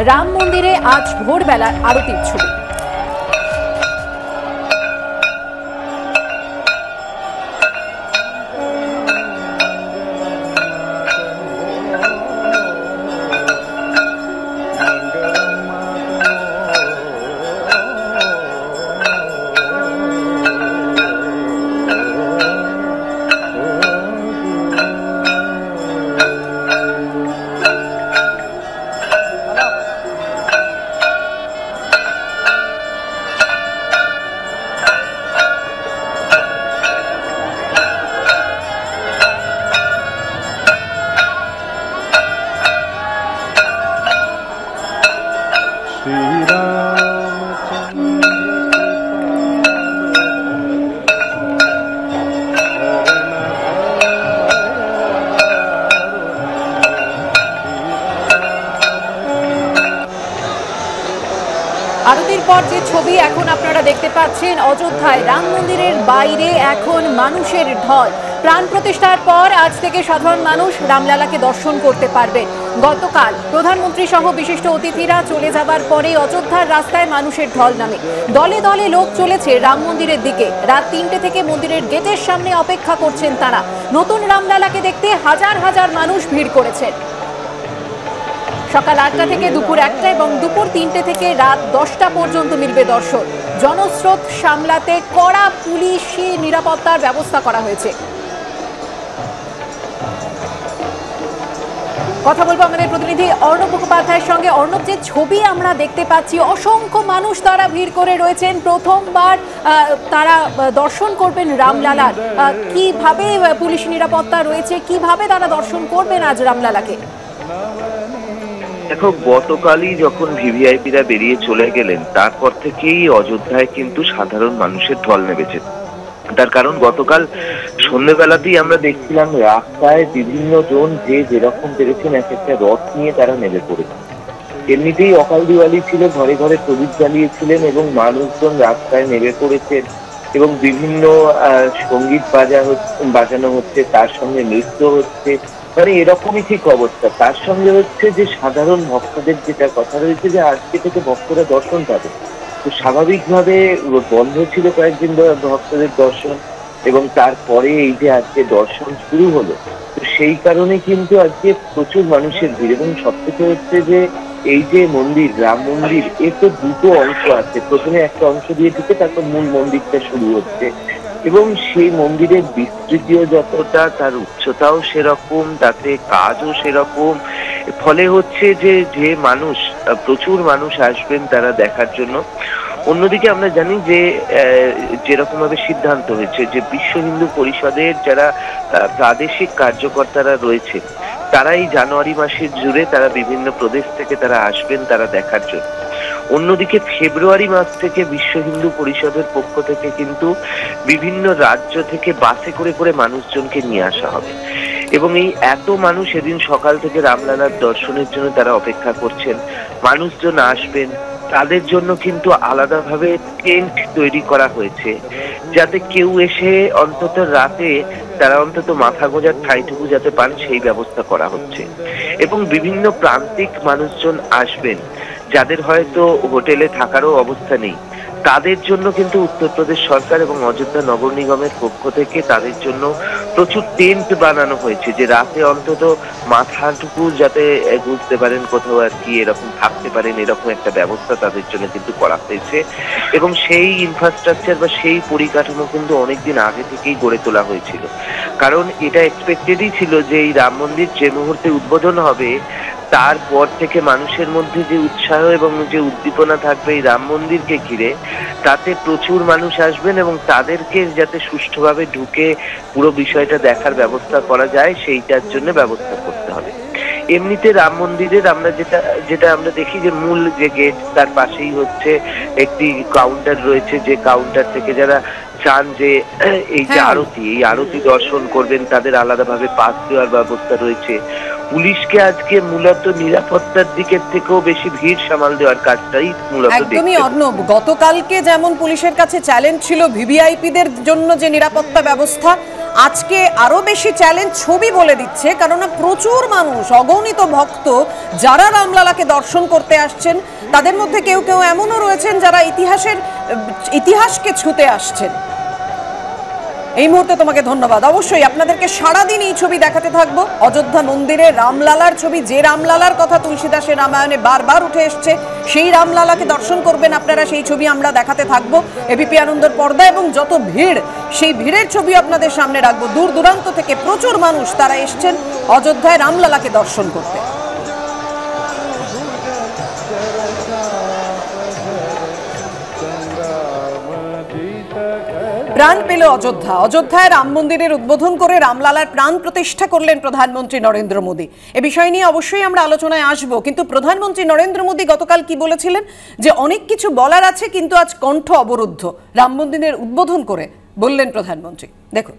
রাম মন্দিরে আজ ভোরবেলার আরতির ছবি। আরতির পর যে ছবি এখন আপনারা দেখতে পাচ্ছেন, অযোধ্যায় রাম মন্দিরের বাইরে এখন মানুষের ঢল। প্রাণ প্রতিষ্ঠার পর আজ থেকে সাধারণ মানুষ রামলালাকে দর্শন করতে পারবে। গতকাল প্রধানমন্ত্রী সহ বিশিষ্ট অতিথিরা চলে যাবার পরে অযোধ্যার রাস্তায় মানুষের ঢল নামে। দলে দলে লোক চলেছে রাম মন্দিরের দিকে। রাত ৩টে থেকে মন্দিরের গেটের সামনে অপেক্ষা করছেন তারা। নতুন রামলালাকে দেখতে হাজার হাজার মানুষ ভিড় করেছেন। সকাল ৮টা থেকে দুপুর ১টা এবং দুপুর ৩টে থেকে রাত ১০টা পর্যন্ত মিলবে দর্শন। জনস্রোত সামলাতে কড়া পুলিশি নিরাপত্তার ব্যবস্থা করা হয়েছে। কথা বলবো আমাদের প্রতিনিধি অর্ণব মুখোপাধ্যায়ের সঙ্গে। অর্ণব, যে ছবি আমরা দেখতে পাচ্ছি, অসংখ্য মানুষ তারা ভিড় করে রয়েছেন। প্রথমবার তারা দর্শন করবেন রামলালার। কিভাবে পুলিশি নিরাপত্তা রয়েছে, কিভাবে তারা দর্শন করবেন আজ রামলালাকে? দেখো, গতকালই যখন ভিভিআইপিরা বেরিয়ে চলে গেলেন তারপর থেকেই অযোধ্যায় কিন্তু সাধারণ মানুষের ঢল নেমেছে। তার কারণ গতকাল সন্ধ্যেবেলাতেই আমরা দেখছিলাম রাস্তায় বিভিন্ন জন যে যেরকম পেরেছেন এক একটা রথ নিয়ে তারা নেমে পড়েছে। এমনিতেই অকাল দিওয়ালি ছিল, ঘরে ঘরে প্রদীপ জ্বালিয়েছিলেন এবং মানুষজন রাস্তায় নেমে পড়েছেন এবং বিভিন্ন সঙ্গীত বাজানো হচ্ছে, তার সঙ্গে নৃত্য হচ্ছে, মানে এরকমই ঠিক অবস্থা। তার সঙ্গে হচ্ছে যে সাধারণ ভক্তদের যেটা কথা রয়েছে যে আজকে থেকে ভক্তরা দর্শন পাবে। তো স্বাভাবিকভাবে বন্ধ ছিল কয়েকদিন ভক্তদের দর্শন, এবং তারপরে এই যে আজকে দর্শন শুরু হলো, তো সেই কারণে কিন্তু আজকে প্রচুর মানুষের ভিড়। এবং সবথেকে হচ্ছে যে এই যে মন্দির, রাম মন্দির, এর তো দুটো অংশ আছে। প্রথমে একটা অংশ দিয়ে ঢুকে তারপর মূল মন্দিরটা শুরু হচ্ছে, এবং সেই মন্দিরের বিস্তৃতিও যতটা, তার উচ্চতাও সেরকম, তাতে কাজও সেরকম। ফলে হচ্ছে যে মানুষ, প্রচুর মানুষ আসবেন তারা দেখার জন্য। অন্যদিকে আমরা জানি যে যেরকম ভাবে সিদ্ধান্ত হয়েছে যে বিশ্ব হিন্দু পরিষদের যারা প্রাদেশিক কার্যকর্তারা রয়েছে তারা এই জানুয়ারি মাসের জুড়ে তারা বিভিন্ন প্রদেশ থেকে তারা আসবেন তারা দেখার জন্য। অন্যদিকে ফেব্রুয়ারি মাস থেকে বিশ্ব হিন্দু পরিষদের পক্ষ থেকে কিন্তু বিভিন্ন রাজ্য থেকে বাসে করে করে মানুষজনকে নিয়ে আসা হবে, এবং এই এত মানুষ এদিন সকাল থেকে রামলালার দর্শনের জন্য তারা অপেক্ষা করছেন। মানুষজন আসবেন, তাদের জন্য কিন্তু আলাদাভাবে টেন্ট তৈরি করা হয়েছে, যাতে কেউ এসে অন্তত রাতে তারা অন্তত মাথা গোঁজার ঠাঁইটুকু যাতে পান সেই ব্যবস্থা করা হচ্ছে। এবং বিভিন্ন প্রান্তিক মানুষজন আসবেন যাদের হয়তো হোটেলে থাকারও অবস্থা নেই, তাদের জন্য কিন্তু উত্তরপ্রদেশ সরকার এবং অযোধ্যা নগর নিগমের পক্ষ থেকে তাদের জন্য প্রচুর টেন্ট বানানো হয়েছে, যে রাতে অন্তত মাথাটুকু যাতে বুঝতে পারেন কোথাও আর কি এরকম থাকতে পারেন, এরকম একটা ব্যবস্থা তাদের জন্য কিন্তু করা হয়েছে। এবং সেই ইনফ্রাস্ট্রাকচার বা সেই পরিকাঠামো কিন্তু অনেকদিন আগে থেকেই গড়ে তোলা হয়েছিল, কারণ এটা এক্সপেক্টেডই ছিল যে এই রাম মন্দির যে মুহূর্তে উদ্বোধন হবে তারপর থেকে মানুষের মধ্যে যে উৎসাহ এবং যে উদ্দীপনা থাকবে এই রাম মন্দিরকে ঘিরে, তাতে প্রচুর মানুষ আসবেন এবং তাদেরকে যাতে সুষ্ঠুভাবে ঢুকে পুরো বিষয়টা দেখার ব্যবস্থা করা যায় সেইটার জন্য ব্যবস্থা করতে হবে। এমনিতে রাম মন্দিরের আমরা যেটা আমরা দেখি যে মূল যে গেট তার পাশেই হচ্ছে একটি কাউন্টার রয়েছে, যে কাউন্টার থেকে যারা চান যে এই যে আরতি, এই আরতি দর্শন করবেন তাদের আলাদাভাবে পাস দেওয়ার ব্যবস্থা রয়েছে। পুলিশকে আজকে মূলত নিরাপত্তার দিকের থেকেও বেশি ভিড় সামাল দেওয়ার কাজটাই মূলত একদমই অর্ণব। গতকালকে যেমন পুলিশের কাছে চ্যালেঞ্জ ছিল ভিভিআইপিদের জন্য যে নিরাপত্তা ব্যবস্থা, আজকে আরো বেশি চ্যালেঞ্জ ছবি বলে দিচ্ছে, কারণ প্রচুর মানুষ, অগণিত ভক্ত যারা রামলালাকে দর্শন করতে আসছেন, তাদের মধ্যে কেউ কেউ এমনও রয়েছেন যারা ইতিহাসকে ছুঁতে আসছেন। এই মুহূর্তে তোমাকে ধন্যবাদ। অবশ্যই আপনাদেরকে সারাদিন এই ছবি দেখাতে থাকবো। অযোধ্যা মন্দিরে রামলালার ছবি, যে রামলালার কথা তুলসীদাসের রামায়ণে বারবার উঠে এসছে, সেই রামলালাকে দর্শন করবেন আপনারা, সেই ছবি আমরা দেখাতে থাকবো এবিপি আনন্দের পর্দা। এবং যত ভিড়, সেই ভিড়ের ছবি আপনাদের সামনে রাখবো। দূর দূরান্ত থেকে প্রচুর মানুষ তারা এসছেন অযোধ্যায় রামলালাকে দর্শন করতে। প্রাণ পেল অযোধ্যা। অযোধ্যায় রাম মন্দিরের উদ্বোধন করে রামলালার প্রাণ প্রতিষ্ঠা করলেন প্রধানমন্ত্রী নরেন্দ্র মোদী। এ বিষয় নিয়ে অবশ্যই আমরা আলোচনায় আসব, কিন্তু প্রধানমন্ত্রী নরেন্দ্র মোদী গতকাল কি বলেছিলেন যে অনেক কিছু বলার আছে, কিন্তু আজ কণ্ঠ অবরুদ্ধ। রাম মন্দিরের উদ্বোধন করে বললেন প্রধানমন্ত্রী, দেখুন।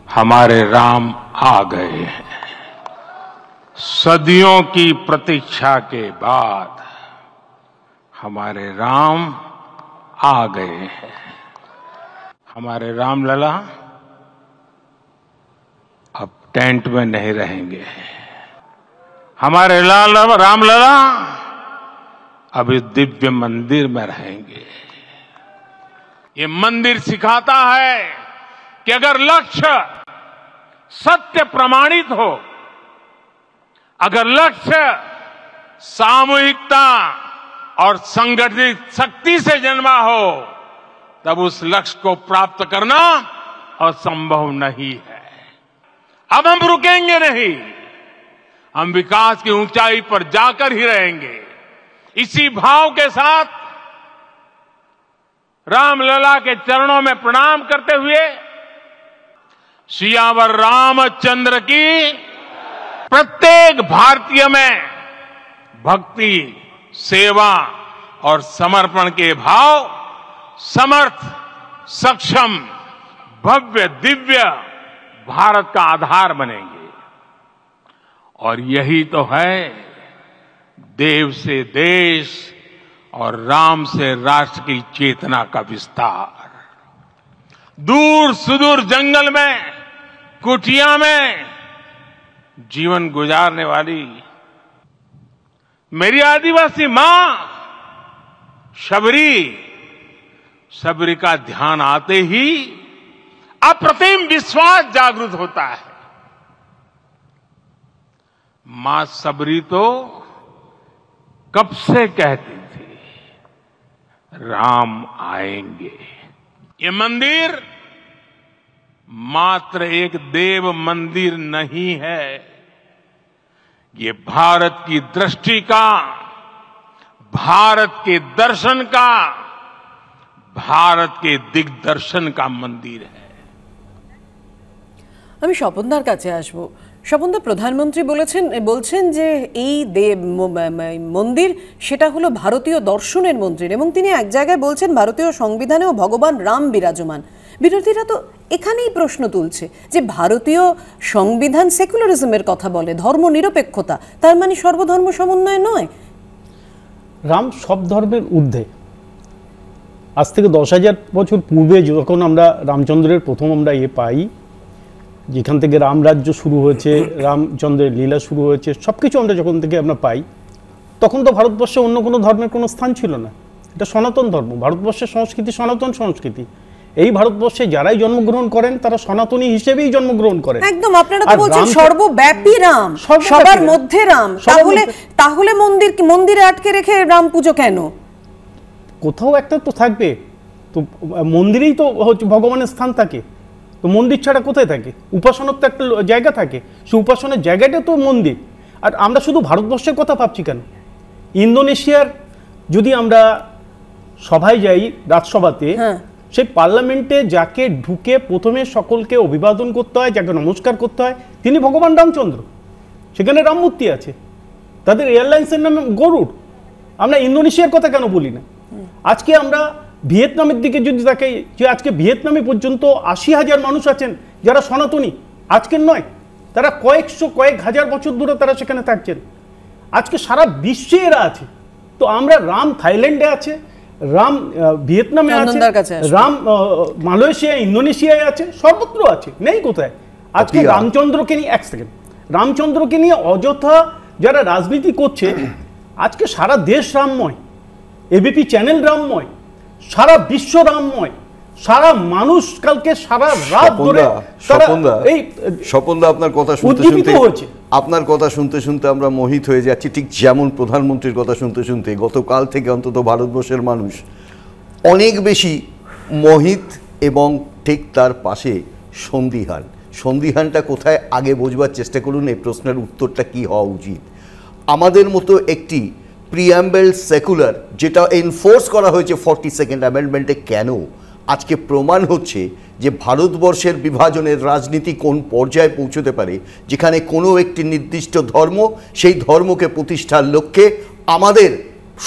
हमारे राम आ गए हैं। सदियों की प्रतीक्षा के बाद हमारे राम आ गए हैं। हमारे रामलला अब टेंट में नहीं रहेंगे। हमारे रामलला अब इस दिव्य मंदिर में रहेंगे। ये मंदिर सिखाता है कि अगर लक्ष्य सत्य प्रमाणित हो, अगर लक्ष्य सामूहिकता और संगठित शक्ति से जन्मा हो, तब उस लक्ष्य को प्राप्त करना असंभव नहीं है। अब हम रुकेंगे नहीं, हम विकास की ऊंचाई पर जाकर ही रहेंगे। इसी भाव के साथ रामलला के चरणों में प्रणाम करते हुए सियावर रामचंद्र की प्रत्येक भारतीय में भक्ति, सेवा और समर्पण के भाव समर्थ, सक्षम, भव्य, दिव्य भारत का आधार बनेंगे। और यही तो है देव से देश और राम से राष्ट्र की चेतना का विस्तार। दूर सुदूर जंगल में, कुटिया में जीवन गुजारने वाली मेरी आदिवासी मां शबरी का ध्यान आते ही अप्रतिम विश्वास जागृत होता है। मां शबरी तो कब से कहती थी राम आएंगे। ये मंदिर मात्र एक देव मंदिर नहीं है, ये भारत की दृष्टि का, भारत के दर्शन का, भारत के दिग्दर्शन का मंदिर है। আমি স্বপনদার কাছে আসবো। স্বপনদা, প্রধানমন্ত্রী বলছেন যে এই মন্দির সেটা হলো ভারতীয় দর্শনের মন্দির, এবং তিনি এক জায়গায় বলছেন ভারতীয় সংবিধানেও ভগবান রাম বিরাজমান। বিরোধীরা তো এখানেই প্রশ্ন তুলছে যে ভারতীয় সংবিধান সেকুলারিজমের কথা বলে, ধর্ম নিরপেক্ষতা, তার মানে সর্বধর্ম সমন্বয় নয়। রাম সব ধর্মের ঊর্ধ্বে। আজ থেকে 10,000 বছর পূর্বে যখন আমরা রামচন্দ্রের প্রথম আমরা পাই, যেখান থেকে রামরাজ্য শুরু হয়েছে, রামচন্দ্রের লীলা শুরু হয়েছে, সব কিছু আমরা যখন থেকে আমরা পাই, তখন তো ভারতবর্ষে অন্য কোনো ধর্মের কোনো স্থান ছিল না। এটা সনাতন ধর্ম, ভারতবর্ষের সংস্কৃতি সনাতন সংস্কৃতি। এই ভারতবর্ষে যারাই জন্মগ্রহণ করেন তারা সনাতনী হিসেবেই জন্মগ্রহণ করেন। একদম, আপনারা তো বলছেন সর্বব্যাপী রাম, সবার মধ্যে রাম। তাহলে মন্দিরে আটকে রেখে রাম পুজো কেন? কোথাও একটা তো থাকবে, তো মন্দিরেই তো হচ্ছে ভগবানের স্থান থাকে, তো মন্দির ছাড়া কোথায় থাকে? উপাসনার তো একটা জায়গা থাকে, সেই উপাসনার জায়গাটা তো মন্দির। আর আমরা শুধু ভারতবর্ষের কথা ভাবছি কেন? ইন্দোনেশিয়ার যদি আমরা সভায় যাই, রাজসভাতে, সেই পার্লামেন্টে যাকে ঢুকে প্রথমে সকলকে অভিবাদন করতে হয়, যাকে নমস্কার করতে হয়, তিনি ভগবান রামচন্দ্র। সেখানে রামমূর্তি আছে, তাদের এয়ারলাইন্সের নামে গরুড়। আমরা ইন্দোনেশিয়ার কথা কেন বলি না? আজকে আমরা ভিয়েতনামের দিকে যদি তাকাই, যে আজকে ভিয়েতনামে পর্যন্ত 80,000 মানুষ আছেন যারা সনাতনী, আজকের নয়, তারা কয়েক হাজার বছর ধরে তারা সেখানে থাকছেন। আজকে সারা বিশ্বে এরা আছে। তো আমরা রাম থাইল্যান্ডে আছে, রাম ভিয়েতনামে আছে, রাম মালয়েশিয়া ইন্দোনেশিয়ায় আছে, সর্বত্র আছে, নেই কোথায়? আজকে রামচন্দ্রকে নিয়ে, এক সেকেন্ড, রামচন্দ্রকে নিয়ে অযথা যারা রাজনীতি করছে, আজকে সারা দেশ রামময়, এবিপি চ্যানেল রামময়, সারা বিশ্ব রামময়, সারা মানুষ কালকে সারা রাত ধরে স্বপনদা আপনার কথা শুনতে শুনতে আমরা মোহিত হয়ে যাচ্ছি, ঠিক যেমন প্রধানমন্ত্রীর কথা শুনতে শুনতে গতকাল থেকে অন্তত ভারতবর্ষের মানুষ অনেক বেশি মোহিত, এবং ঠিক তার পাশে সন্দিহানটা কোথায় আগে বোঝবার চেষ্টা করুন। এই প্রশ্নের উত্তরটা কি হওয়া উচিত? আমাদের মতো একটি প্রিঅ্যাম্বল সেকুলার, যেটা এনফোর্স করা হয়েছে 42nd অ্যামেন্ডমেন্টে, কেন আজকে প্রমাণ হচ্ছে যে ভারতবর্ষের বিভাজনের রাজনীতি কোন পর্যায়ে পৌঁছতে পারে, যেখানে কোনো একটি নির্দিষ্ট ধর্ম, সেই ধর্মকে প্রতিষ্ঠার লক্ষ্যে আমাদের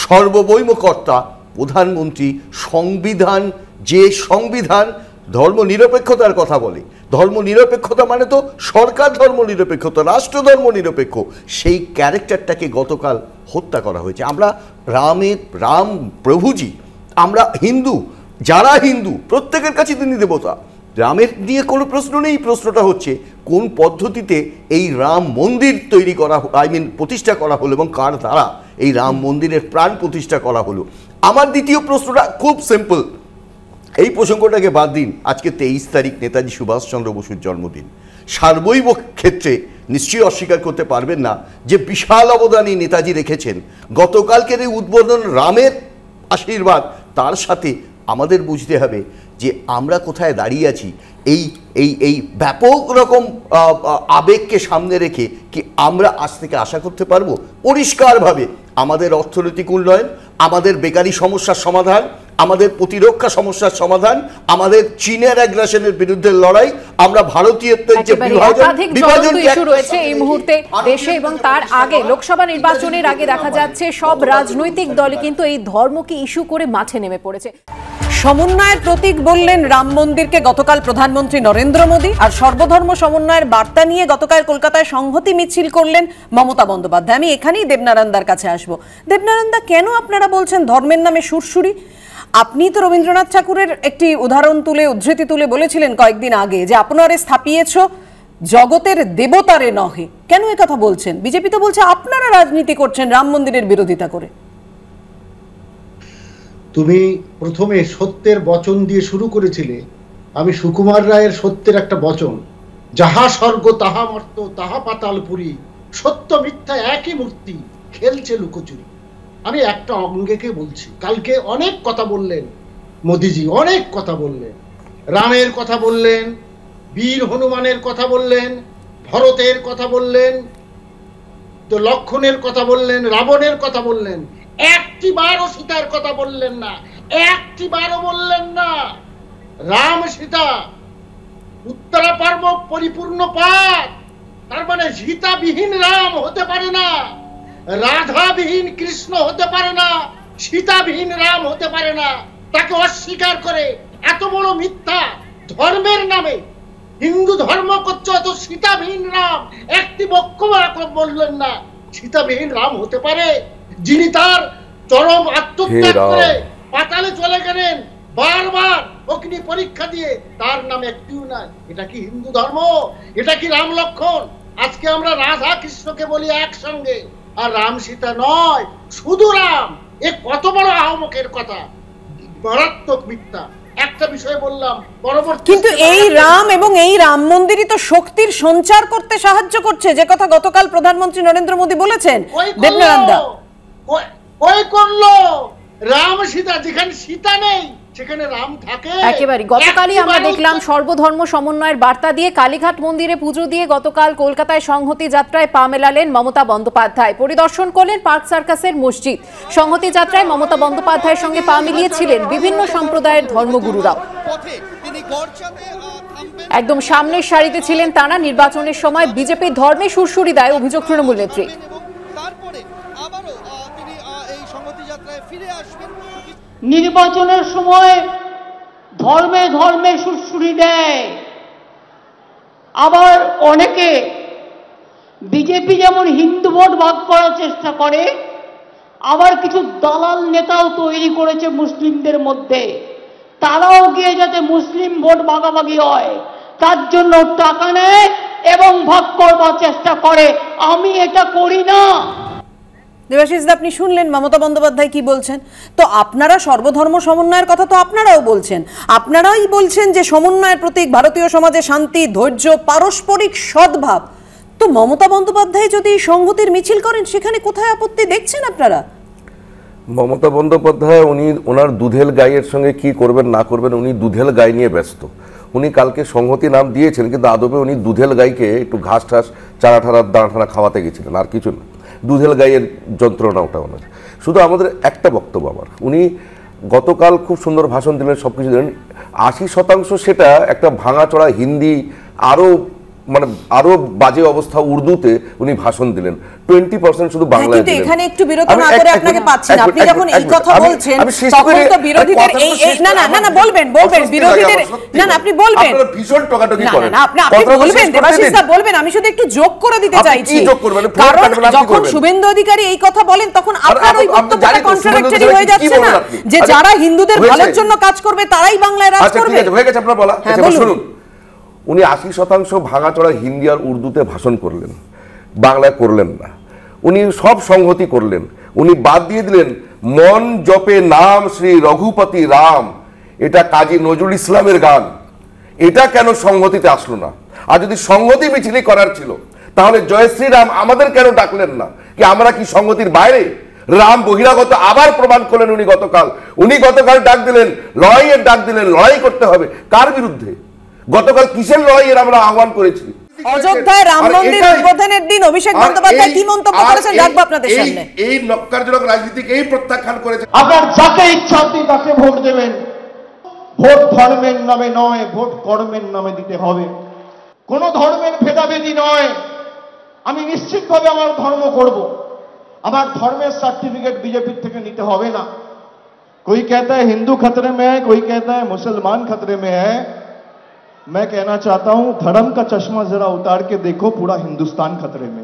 সর্বভৌমকর্তা প্রধানমন্ত্রী সংবিধান ধর্মনিরপেক্ষতার কথা বলে। ধর্মনিরপেক্ষতা মানে তো সরকার ধর্মনিরপেক্ষতা, রাষ্ট্র ধর্মনিরপেক্ষ, সেই ক্যারেক্টারটাকে গতকাল হত্যা করা হয়েছে। আমরা রাম প্রভুজি, আমরা হিন্দু, যারা হিন্দু প্রত্যেকের কাছে তিনি দেবতা, রামের নিয়ে কোনো প্রশ্ন নেই। প্রশ্নটা হচ্ছে কোন পদ্ধতিতে এই রাম মন্দির তৈরি করা, প্রতিষ্ঠা করা হলো, এবং কার দ্বারা এই রাম মন্দিরের প্রাণ প্রতিষ্ঠা করা হলো। আমার দ্বিতীয় প্রশ্নটা খুব সিম্পল, এই প্রসঙ্গটাকে বাদ দিন, আজকে 23 তারিখ নেতাজি সুভাষচন্দ্র বসুর জন্মদিন। সার্বৈব ক্ষেত্রে নিশ্চয়ই অস্বীকার করতে পারবেন না যে বিশাল অবদান এই নেতাজি রেখেছেন। গতকালকের এই উদ্বোধন রামের আশীর্বাদ, তার সাথে আমাদের বুঝতে হবে যে আমরা কোথায় দাঁড়িয়ে আছি। এই ব্যাপক রকম আবেগকে সামনে রেখে কি আমরা আজ থেকে আশা করতে পারবো পরিষ্কারভাবে আমাদের অর্থনৈতিক উন্নয়ন, আমাদের বেকারি সমস্যার সমাধান, আমাদের প্রতিরক্ষা সমস্যার সমাধান, আমাদের চীনের অ্যাগ্রেশনের বিরুদ্ধে লড়াই, আমরা ভারতীয়ত্বের যে বিভাজন রয়েছে এই মুহূর্তে দেশে, এবং তার আগে লোকসভা নির্বাচনের আগে দেখা যাচ্ছে সব রাজনৈতিক দলই কিন্তু এই ধর্মকে ইস্যু করে মাঠে নেমে পড়েছে। সমন্বয়ের প্রতীক বললেন রাম মন্দিরকে গতকাল প্রধানমন্ত্রী নরেন্দ্র মোদী, আর সর্বধর্ম সমন্বয়ের বার্তা নিয়ে গতকাল কলকাতায় সংহতি মিছিল করলেন মমতা বন্দ্যোপাধ্যায়। আমি এখানেই দেবনারায়ণদার কাছে আসবো। দেবনারায়ণদা, কেন আপনারা বলছেন ধর্মের নামে সুরসুরি? আপনি তো রবীন্দ্রনাথ ঠাকুরের একটি উদ্ধৃতি তুলে বলেছিলেন কয়েকদিন আগে যে আপনারে স্থাপিয়েছ জগতের দেবতারে নহে। কেন এ কথা বলছেন? বিজেপি তো বলছে আপনারা রাজনীতি করছেন রাম মন্দিরের বিরোধিতা করে। তুমি প্রথমে সত্যের বচন দিয়ে শুরু করেছিলে। আমি সুকুমার রায়ের সত্যের একটা বচন, যাহা স্বর্গ তাহা মর্ত তাহা পাতালপুরী, সত্য মিথ্যা একই মূর্তি, খেলছে লুকোচুরি। আমি একটা অঙ্গেকে বলছি, কালকে অনেক কথা বললেন মোদিজি, অনেক কথা বললেন, রামের কথা বললেন, বীর হনুমানের কথা বললেন, ভরতের কথা বললেন, তো লক্ষণের কথা বললেন, রাবণের কথা বললেন, একটি বারও সীতার কথা বললেন না, একটি বারও বললেন না। রাম সীতা উত্তরা পর্ব পরিপূর্ণ পাঠ, তার মানে সীতাবিহীন রাম হতে পারে না, রাধাবিহীন কৃষ্ণ হতে পারে না, সীতাবিহীন রাম হতে পারে না। তাকে অস্বীকার করে এত বড় মিথ্যা ধর্মের নামে হিন্দু ধর্ম করছে, অত সীতাবিহীন রাম একটি বক্ষ বললেন না। সীতাবিহীন রাম হতে পারে যিনি তার চরম আত্মত্যাগ করে পাতালে চলে গেলেন, বারবার অগ্নি পরীক্ষা দিয়ে, তার নাম একটিও নাই। এটা কি হিন্দু ধর্ম? এটা কি রাম লক্ষণ? আজকে আমরা রাধা কৃষ্ণকে বলি একসঙ্গে, আর রাম সীতা নয়, শুধু রাম। এ কত বড় আহমকের কথা, মারাত্মক মিথ্যা। একটা বিষয় বললাম, পরবর্তী কিন্তু এই রাম এবং এই রাম মন্দিরই তো শক্তির সঞ্চার করতে সাহায্য করছে, যে কথা গতকাল প্রধানমন্ত্রী নরেন্দ্র মোদী বলেছেন। দেবনারায়ণদা, ওই করলো রাম সীতা, যেখানে সীতা নেই সেখানে রাম থাকে। একেবারে গতকালই আমরা দেখলাম সর্বধর্ম সমন্বয়ের বার্তা দিয়ে কালীঘাট মন্দিরে পুজো দিয়ে গতকাল কলকাতায় সংহতি যাত্রায় পা মেলালেন মমতা বন্দ্যোপাধ্যায়। পরিদর্শন করলেন পার্ক সার্কাসের মসজিদ। সংহতি যাত্রায় মমতা বন্দ্যোপাধ্যায়ের সঙ্গে পা মিলিয়েছিলেন বিভিন্ন সম্প্রদায়ের ধর্মগুরুরাও। একদম সামনের সারিতে ছিলেন তারা। নির্বাচনের সময় বিজেপির ধর্মে সুরসুরি দেয় অভিযোগ তৃণমূল নেত্রী। নির্বাচনের সময় ধর্মে ধর্মে সুরসুরি দেয়। আবার অনেকে বিজেপি যেমন হিন্দু ভোট ভাগ করার চেষ্টা করে, আবার কিছু দালাল নেতাও তৈরি করেছে মুসলিমদের মধ্যে, তারাও গিয়ে যাতে মুসলিম ভোট ভাগাভাগি হয় তার জন্য টাকা নেয় এবং ভাগ করবার চেষ্টা করে। আমি এটা করি না। দেবাশিস দা, আপনি শুনলেন মমতা বন্দ্যোপাধ্যায় কি বলছেন। তো আপনারা সর্বধর্ম সমন্বয়ের কথা তো আপনারাও বলছেন, আপনারাই বলছেন যে সমন্বয়ের প্রতীক ভারতীয় সমাজে শান্তি, ধৈর্য, পারস্পরিক সদ্ভাব। তো মমতা বন্দ্যোপাধ্যায় যদি সংহতির মিছিল করেন সেখানে কোথায় আপত্তি দেখছেন আপনারা? মমতা বন্দ্যোপাধ্যায় ওনার দুধেল গাইয়ের সঙ্গে কি করবেন না করবেন, উনি দুধেল গাই নিয়ে ব্যস্ত। উনি কালকে সংহতি নাম দিয়েছেন, কিন্তু আদপে উনি দুধেল গাইকে একটু ঘাস ঠাস চারা ঠারা দানা ঠানা খাওয়াতে গেছিলেন, আর কিছু না। দুধেল গাইয়ের যন্ত্রণা ওটা ওনার। শুধু আমাদের একটা বক্তব্য আমার, উনি গতকাল খুব সুন্দর ভাষণ দিলেন, সব কিছু দিলেন। 80% সেটা একটা ভাঙাচড়া হিন্দি, আরো বাজে অবস্থা উর্দুতে উনি ভাষণ দিলেন। 20% শুধু বাংলায় দিলেন। এখানে একটু বিরত না করে আপনাকে পাচ্ছি না। আপনি যখন এই কথা বলছেন তখন তো বিরোধীদের না বলবেন বিরোধীদের না আপনি বলবেন, আপনারা ভীষণ টকাটকি করেন। না আপনি বলবেন, দেবাশিস দা বলবেন, আমি শুধু একটু যোগ করে দিতে চাইছি। কারণ যখন শুভেন্দু অধিকারী এই কথা বলেন তখন আপনার ওই বক্তব্যটা কন্ট্রাডিক্টরি হয়ে যাচ্ছে না, যে যারা হিন্দুদের ভালোর জন্য কাজ করবে তারাই বাংলায় রাজ করবে। আচ্ছা, হয়ে গেছে আপনার বলা। শুনুন, উনি 80% ভাঙাচড়া হিন্দি আর উর্দুতে ভাষণ করলেন, বাংলায় করলেন না। উনি সব সংহতি করলেন, উনি বাদ দিয়ে দিলেন মন জপে নাম শ্রী রঘুপতি রাম, এটা কাজী নজরুল ইসলামের গান। এটা কেন সংহতিতে আসলো না? আর যদি সংহতি মিছিলই করার ছিল তাহলে জয় শ্রীরাম আমাদের কেন ডাকলেন না? কি আমরা কি সংহতির বাইরে? রাম বহিরাগত আবার প্রমাণ করলেন উনি গতকাল ডাক দিলেন, লড়াইয়ের ডাক দিলেন, লড়াই করতে হবে। কার বিরুদ্ধে? গতকাল কিসের লড়াইয়ের আমরা আহ্বান করেছি? অযোধ্যায় রাম মন্দির উদ্বোধনের দিন অভিষেক বন্দ্যোপাধ্যায় কি মন্তব্য করেছেন রাখবো আপনাদের সামনে। এই নক্কারজনক রাজনীতিকে এই প্রত্যাখ্যান করেছে। আপনার যাকে ইচ্ছা আপনি তাকে ভোট দেবেন। ভোট ধর্মের নামে নয়, ভোট কর্মের নামে দিতে হবে। কোন ধর্মের ভেদাভেদি নয়। আমি নিশ্চিতভাবে আমার ধর্ম করব, আমার ধর্মের সার্টিফিকেট বিজেপির থেকে নিতে হবে না। कोई कहता है हिंदू खतरे में है, कोई कहता है मुसलमान खतरे में है। मैं कहना चाहता हूं धर्म का चश्मा जरा उतार के देखो, पूरा हिंदुस्तान खतरे में।